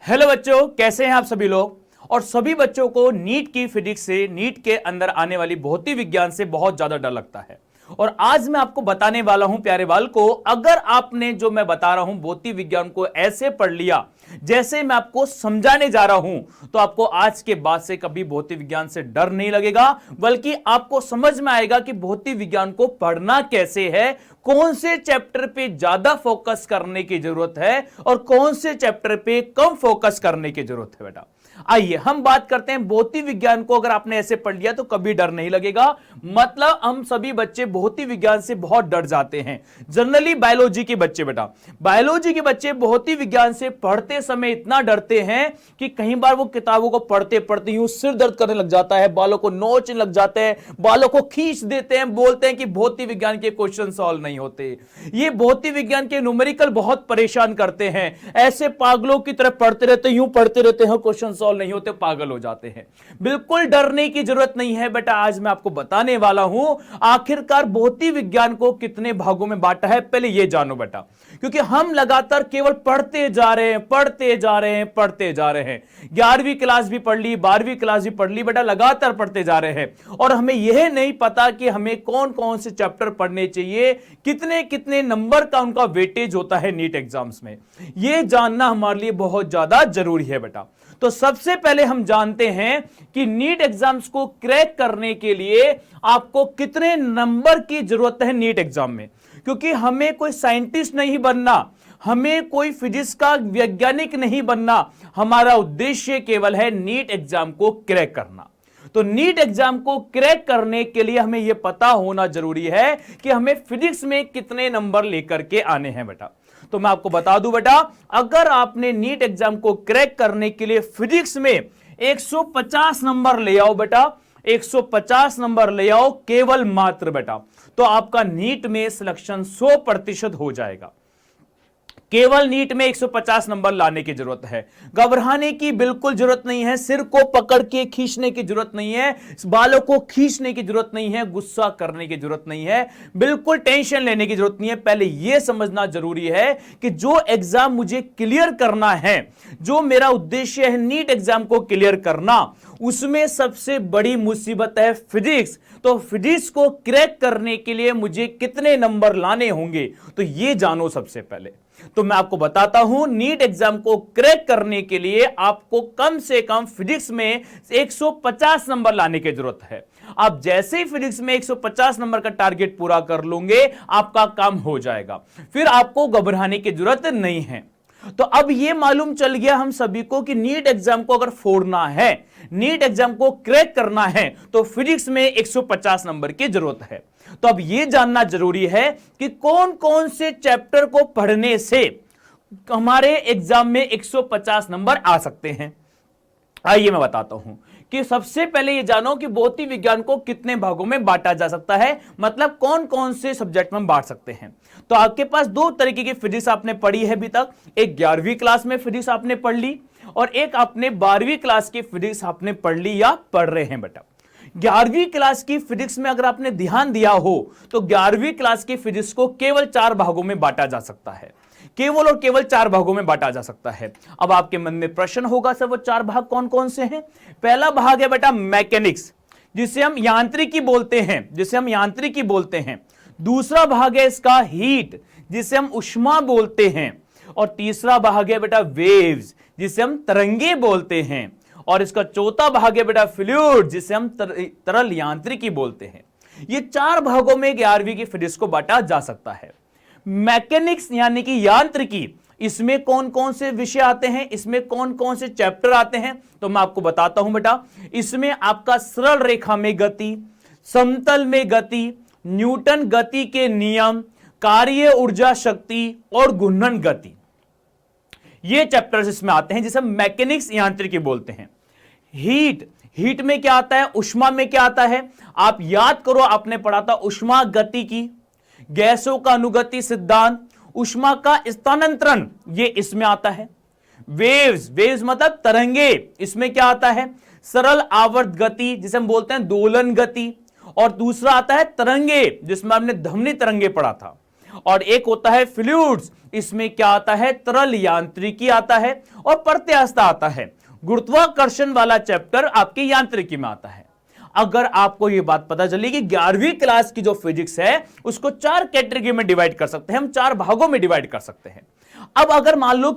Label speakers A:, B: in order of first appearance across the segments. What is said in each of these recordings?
A: Hello बच्चों, कैसे हैं आप सभी लोग। और सभी बच्चों को नीट की फिजिक्स से, नीट के अंदर आने वाली भौतिक विज्ञान से बहुत ज्यादा डर लगता है। और आज मैं आपको बताने वाला हूं प्यारे बाल को, अगर आपने जो मैं बता रहा हूं भौतिक विज्ञान को ऐसे पढ़ लिया जैसे मैं आपको समझाने जा रहा हूं, तो आपको आज के बाद से कभी भौतिक विज्ञान से डर नहीं लगेगा, बल्कि आपको समझ में आएगा कि भौतिक विज्ञान को पढ़ना कैसे है, कौन से चैप्टर पे ज्यादा फोकस करने की जरूरत है और कौन से चैप्टर पे कम फोकस करने की जरूरत है। बेटा आइए हम बात करते हैं भौतिक विज्ञान को। अगर आपने ऐसे पढ़ लिया तो कभी डर नहीं लगेगा। मतलब हम सभी बच्चे भौतिक विज्ञान से बहुत डर जाते हैं, जनरली बायोलॉजी के बच्चे। बेटा बायोलॉजी के बच्चे भौतिक विज्ञान से पढ़ते समय इतना डरते हैं कि कई बार वो किताबों को पढ़ते पढ़ते यूं सिर दर्द करने लग जाता है, बालों को नोचने लग जाते हैं, बालों को खींच देते हैं, बोलते हैं कि भौतिक विज्ञान के क्वेश्चन सॉल्व नहीं होते। ये भौतिक विज्ञान के न्यूमेरिकल बहुत परेशान करते हैं, ऐसे पागलों की तरह पढ़ते रहते, यूं पढ़ते रहते हैं, क्वेश्चन सॉल्व नहीं होते, पागल हो जाते हैं। बिल्कुल डरने की जरूरत नहीं है बेटा। आज मैं आपको बताने वाला हूं आखिरकार भौतिक विज्ञान को कितने भागों में बांटा है, पहले यह जानो बेटा। क्योंकि हम लगातार केवल पढ़ते जा रहे हैं, पढ़ते जा रहे हैं, पढ़ते जा रहे हैं। 11वीं क्लास भी पढ़ ली, 12वीं क्लास भी पढ़ ली, बेटा लगातार पढ़ते जा रहे हैं और हमें यह नहीं पता कि हमें कौन कौन से चैप्टर पढ़ने चाहिए, कितने कितने नंबर का उनका वेटेज होता है नीट एग्जाम्स में। यह जानना हमारे लिए बहुत ज्यादा जरूरी है बेटा। तो सबसे पहले हम जानते हैं कि नीट एग्जाम्स को क्रैक करने के लिए आपको कितने नंबर की जरूरत है नीट एग्जाम में। क्योंकि हमें कोई साइंटिस्ट नहीं बनना, हमें कोई फिजिक्स का वैज्ञानिक नहीं बनना, हमारा उद्देश्य केवल है नीट एग्जाम को क्रैक करना। तो नीट एग्जाम को क्रैक करने के लिए हमें यह पता होना जरूरी है कि हमें फिजिक्स में कितने नंबर लेकर के आने हैं बेटा। तो मैं आपको बता दूं बेटा, अगर आपने नीट एग्जाम को क्रैक करने के लिए फिजिक्स में 150 नंबर ले आओ बेटा, 150 नंबर ले आओ केवल मात्र बेटा, तो आपका नीट में सिलेक्शन 100% हो जाएगा। केवल नीट में 150 नंबर लाने की जरूरत है। घबराने की बिल्कुल जरूरत नहीं है, सिर को पकड़ के खींचने की जरूरत नहीं है, बालों को खींचने की जरूरत नहीं है, गुस्सा करने की जरूरत नहीं है, बिल्कुल टेंशन लेने की जरूरत नहीं है। पहले यह समझना जरूरी है कि जो एग्जाम मुझे क्लियर करना है, जो मेरा उद्देश्य है नीट एग्जाम को क्लियर करना, उसमें सबसे बड़ी मुसीबत है फिजिक्स। तो फिजिक्स को क्रैक करने के लिए मुझे कितने नंबर लाने होंगे, तो यह जानो सबसे पहले। तो मैं आपको बताता हूं, नीट एग्जाम को क्रैक करने के लिए आपको कम से कम फिजिक्स में 150 नंबर लाने की जरूरत है। आप जैसे ही फिजिक्स में 150 नंबर का टारगेट पूरा कर लोगे, आपका काम हो जाएगा, फिर आपको घबराने की जरूरत नहीं है। तो अब यह मालूम चल गया हम सभी को कि नीट एग्जाम को अगर फोड़ना है, नीट एग्जाम को क्रैक करना है, तो फिजिक्स में 150 नंबर की जरूरत है। तो अब यह जानना जरूरी है कि कौन कौन से चैप्टर को पढ़ने से हमारे एग्जाम में 150 नंबर आ सकते हैं। आइए मैं बताता हूं कि सबसे पहले यह जानो कि भौतिक विज्ञान को कितने भागों में बांटा जा सकता है, मतलब कौन कौन से सब्जेक्ट में बांट सकते हैं। तो आपके पास दो तरीके की फिजिक्स आपने पढ़ी है अभी तक। एक 11वीं क्लास में फिजिक्स आपने पढ़ ली और एक आपने 12वीं क्लास की फिजिक्स आपने पढ़ ली या पढ़ रहे हैं बेटा। 11वीं क्लास की फिजिक्स में अगर आपने ध्यान दिया हो तो 11वीं क्लास की फिजिक्स को केवल 4 भागों में बांटा जा सकता है, केवल और केवल 4 भागों में बांटा जा सकता है। अब आपके मन में प्रश्न होगा सर वो 4 भाग कौन कौन से हैं। पहला भाग है बेटा मैकेनिक्स, जिसे हम यांत्रिकी बोलते हैं, जिसे हम यांत्रिकी बोलते हैं। दूसरा भाग है इसका हीट, जिसे हम ऊष्मा बोलते हैं। और तीसरा भाग है बेटा वेव्स, जिसे हम तरंगे बोलते हैं। और इसका चौथा भाग है बेटा फ्लूइड, जिसे हम तरल यांत्रिकी बोलते हैं। ये 4 भागों में 11वीं की फिजिक्स को बांटा जा सकता है। मैकेनिक्स यानी कि यांत्रिकी, इसमें कौन कौन से विषय आते हैं, इसमें कौन कौन से चैप्टर आते हैं, तो मैं आपको बताता हूं बेटा। इसमें आपका सरल रेखा में गति, समतल में गति, न्यूटन गति के नियम, कार्य ऊर्जा शक्ति और घूर्णन गति, ये चैप्टर्स इसमें आते हैं, जिसे हम मैकेनिक्स यांत्रिकी बोलते हैं। हीट, हीट में क्या आता है, ऊष्मा में क्या आता है, आप याद करो आपने पढ़ा था ऊष्मा गति की, गैसों का अनुगति सिद्धांत, ऊष्मा का स्थानांतरण, ये इसमें आता है। वेव्स, वेव्स मतलब तरंगे, इसमें क्या आता है, सरल आवर्त गति, जिसे हम बोलते हैं दोलन गति। और दूसरा आता है तरंगे, जिसमें हमने ध्वनि तरंगे पढ़ा था। और एक होता है फ्लूइड्स, इसमें क्या आता है, तरल यांत्रिकी आता है और प्रत्यास्था आता है। गुरुत्वाकर्षण वाला चैप्टर आपके यांत्रिकी में आता है। अगर आपको यह बात पता चली कि 11वीं क्लास की जो फिजिक्स है उसको 4 कैटेगरी में डिवाइड कर सकते हैं, हम 4 भागों में डिवाइड कर सकते हैं। अब अगर मान लो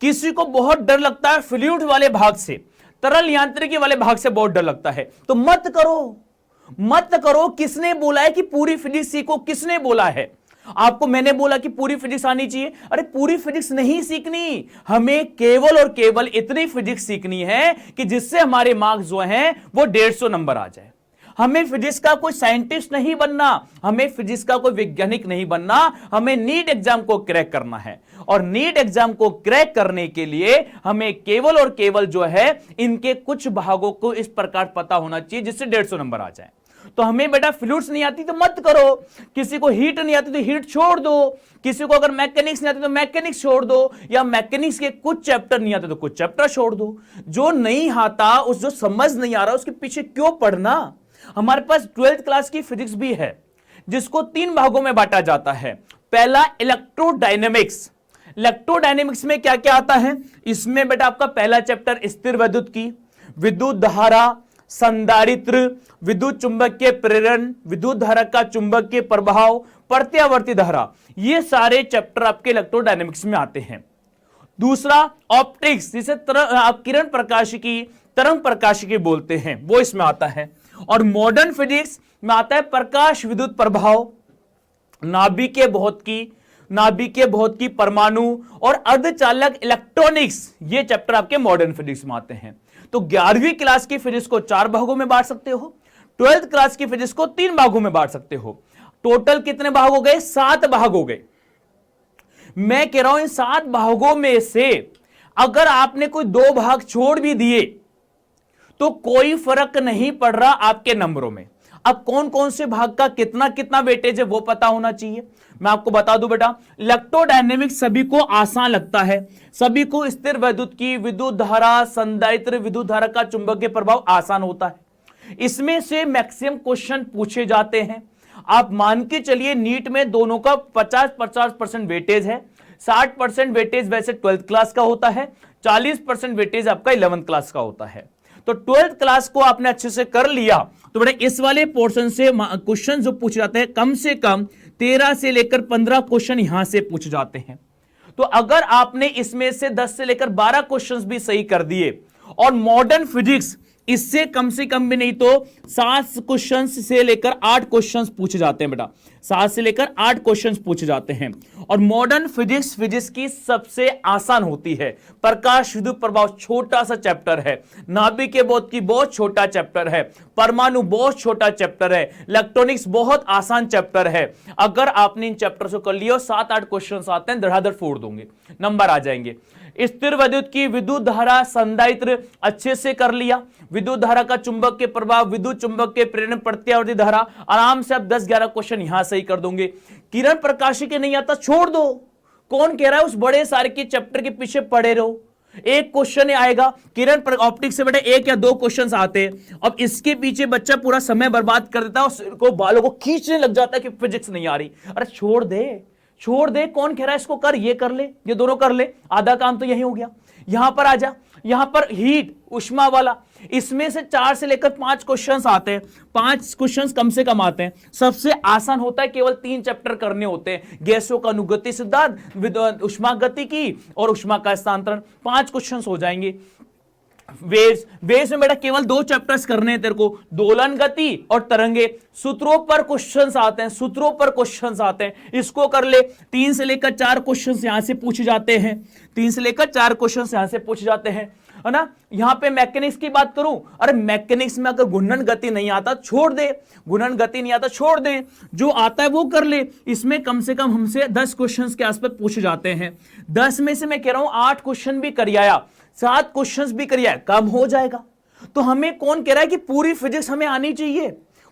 A: किसी को बहुत डर लगता है फ्लूइड वाले भाग से, तरल यांत्रिकी वाले भाग से बहुत डर लगता है, तो मत करो। किसने बोला है कि पूरी फिजिक्स सीखो? किसने बोला है आपको? मैंने बोला कि पूरी फिजिक्स आनी चाहिए? अरे पूरी फिजिक्स नहीं सीखनी, हमें केवल और केवल इतनी फिजिक्स सीखनी है कि जिससे हमारे मार्क्स जो हैं वो 150 नंबर आ जाए। हमें फिजिक्स का कोई साइंटिस्ट नहीं बनना, हमें फिजिक्स का कोई वैज्ञानिक नहीं बनना, हमें नीट एग्जाम को क्रैक करना है। और नीट एग्जाम को क्रैक करने के लिए हमें केवल और केवल जो है इनके कुछ भागों को इस प्रकार पता होना चाहिए जिससे 150 नंबर आ जाए। तो हमें बेटा फ्लूइड्स नहीं आती तो मत करो, किसी को हीट नहीं आती तो हीट छोड़ दो, किसी को अगर मैकेनिक्स नहीं आती तो मैकेनिक्स छोड़ दो, या मैकेनिक्स के कुछ चैप्टर नहीं आते तो कुछ चैप्टर छोड़ दो। जो नहीं आता, उस जो समझ नहीं आ रहा उसके पीछे क्यों पढ़ना? हमारे पास 12th क्लास की फिजिक्स भी है जिसको 3 भागों में बांटा जाता है। पहला इलेक्ट्रोडायनेमिक्स। इलेक्ट्रोडायनेमिक्स में क्या क्या आता है? इसमें बेटा आपका पहला चैप्टर स्थिर विद्युत की, विद्युत धारा, संधारित्र, विद्युत चुंबकीय प्रेरण, विद्युत धारा का चुंबकीय प्रभाव, प्रत्यावर्ती धारा, ये सारे चैप्टर आपके इलेक्ट्रोडायनेमिक्स में आते हैं। दूसरा ऑप्टिक्स, जिसे किरण प्रकाशिकी, तरंग प्रकाशिकी बोलते हैं, वो इसमें आता है। और मॉडर्न फिजिक्स में आता है प्रकाश विद्युत प्रभाव, नाभिकीय भौतिकी, परमाणु और अर्धचालक इलेक्ट्रॉनिक्स, ये चैप्टर आपके मॉडर्न फिजिक्स में आते हैं। तो 11वीं क्लास की फिजिक्स को 4 भागों में बांट सकते हो, 12th क्लास की फिजिक्स को 3 भागों में बांट सकते हो। टोटल कितने भाग हो गए? 7 भाग हो गए। मैं कह रहा हूं इन 7 भागों में से अगर आपने कोई 2 भाग छोड़ भी दिए तो कोई फर्क नहीं पड़ रहा आपके नंबरों में। अब कौन कौन से भाग का कितना कितना वेटेज है वो पता होना चाहिए। मैं आपको बता दूं बेटा, इलेक्ट्रोडायनेमिक्स सभी को आसान लगता है, सभी को स्थिर विद्युत की, विद्युत धारा, संधारित्र, विद्युत धारा का चुंबकीय प्रभाव आसान होता है। इसमें से मैक्सिमम क्वेश्चन पूछे जाते हैं। आप मान के चलिए नीट में दोनों का 50-50% वेटेज है। 60% वेटेज वैसे 12th क्लास का होता है, 40% वेटेज आपका 11th क्लास का होता है। तो 12th क्लास को आपने अच्छे से कर लिया तो बेटा इस वाले पोर्शन से क्वेश्चन जो पूछे जाते हैं कम से कम 13 से लेकर 15 क्वेश्चन यहां से पूछे जाते हैं। तो अगर आपने इसमें से 10 से लेकर 12 क्वेश्चंस भी सही कर दिए, और मॉडर्न फिजिक्स इससे कम से कम भी नहीं तो 7 क्वेश्चंस से लेकर 8 क्वेश्चंस पूछे जाते हैं बेटा, 7 से लेकर 8 क्वेश्चंस पूछे जाते हैं। और मॉडर्न फिजिक्स की सबसे आसान होती है। प्रकाश विद्युत प्रभाव छोटा सा चैप्टर है, नाभिकीय भौतिकी बहुत छोटा चैप्टर है, परमाणु बहुत छोटा चैप्टर है, इलेक्ट्रॉनिक्स बहुत आसान चैप्टर है। अगर आपने इन चैप्टर्स को कर लिया, 7-8 क्वेश्चंस आते हैं, धड़ाधड़ फोड़ दोगे, नंबर आ जाएंगे। स्थिर विद्युत की, विद्युत धारा, संधारित्र अच्छे से कर लिया, विद्युत धारा का चुंबकीय प्रभाव, विद्युत चुंबकीय प्रेरण, प्रत्यावर्ती धारा, आराम से आप 10-11 क्वेश्चन यहां सही कर दोगे। किरण प्रकाशिकी नहीं आता, छोड़ दो। कौन कह रहा है उस बड़े सारे के चैप्टर के पीछे पड़े रहो? एक क्वेश्चन आएगा किरण ऑप्टिक्स से, बेटा 1 या 2 क्वेश्चन आते हैं। अब इसके पीछे बच्चा पूरा समय बर्बाद कर देता है और सिर को बालों को खींचने लग जाता है कि फिजिक्स नहीं आ रही। अरे छोड़ दे, कौन कह रहा है इसको कर, ये कर ले, ये दोनों कर ले, आधा काम तो यही हो गया। यहां पर आ जा, यहां पर हीट उष्मा वाला, इसमें से 4 से लेकर 5 क्वेश्चंस आते हैं, 5 क्वेश्चंस कम से कम आते हैं। सबसे आसान होता है, केवल 3 चैप्टर करने होते हैं, गैसों का अनुगति सिद्धांत, उष्मा गति की और उष्मा का स्थानांतरण, 5 क्वेश्चंस हो जाएंगे। वेव्स में बेटा केवल 2 चैप्टर्स करने हैं तेरे को, दोलन गति और तरंगे। सूत्रों पर क्वेश्चंस आते हैं, इसको कर ले। 3 से लेकर 4 क्वेश्चंस यहां से पूछे जाते हैं, 3 से लेकर 4 क्वेश्चंस यहां से पूछे जाते हैं, है ना। यहां पे मैकेनिक्स की बात करूं, अरे मैकेनिक्स में अगर घूर्णन गति नहीं आता छोड़ दे, जो आता है वो कर ले। इसमें कम से कम हमसे 10 क्वेश्चंस के आसपास पूछे जाते हैं। 10 में से मैं कह रहा हूं 8 क्वेश्चन भी कर आया, 7 क्वेश्चंस भी कर आया, कम हो जाएगा। तो हमें कौन कह रहा है कि पूरी फिजिक्स हमें आनी चाहिए?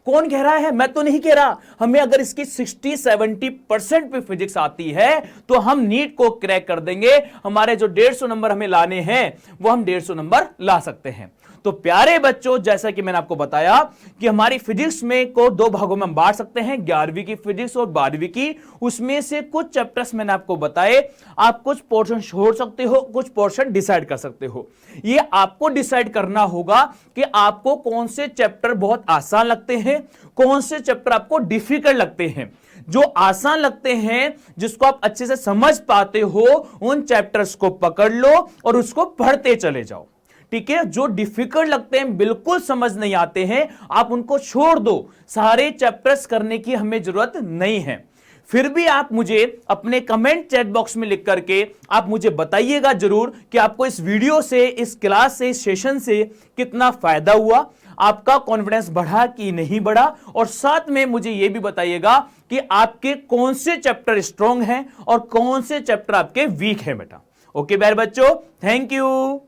A: कौन कह रहा है? मैं तो नहीं कह रहा। हमें अगर इसकी 60-70% पे फिजिक्स आती है तो हम नीट को क्रैक कर देंगे। हमारे जो 150 नंबर हमें लाने हैं वो हम 150 नंबर ला सकते हैं। तो प्यारे बच्चों, जैसा कि मैंने आपको बताया कि हमारी फिजिक्स में को दो भागों में हम बांट सकते हैं, 11वीं की फिजिक्स और 12वीं की। उसमें से कुछ चैप्टर्स मैंने आपको बताए, आप कुछ पोर्शन छोड़ सकते हो, कुछ पोर्शन डिसाइड कर सकते हो। ये आपको डिसाइड करना होगा कि आपको कौन से चैप्टर बहुत आसान लगते हैं, कौन से चैप्टर आपको डिफिकल्ट लगते हैं। जो आसान लगते हैं, जिसको आप अच्छे से समझ पाते हो, उन चैप्टर्स को पकड़ लो और उसको पढ़ते चले जाओ। ठीक है, जो डिफिकल्ट लगते हैं, बिल्कुल समझ नहीं आते हैं, आप उनको छोड़ दो। सारे चैप्टर्स करने की हमें जरूरत नहीं है। फिर भी आप मुझे अपने कमेंट चैट बॉक्स में लिख करके आप मुझे बताइएगा जरूर कि आपको इस वीडियो से, इस क्लास से, इस सेशन से कितना फायदा हुआ, आपका कॉन्फिडेंस बढ़ा कि नहीं बढ़ा। और साथ में मुझे यह भी बताइएगा कि आपके कौन से चैप्टर स्ट्रांग हैं और कौन से चैप्टर आपके वीक हैं बेटा। ओके प्यारे बच्चों, थैंक यू।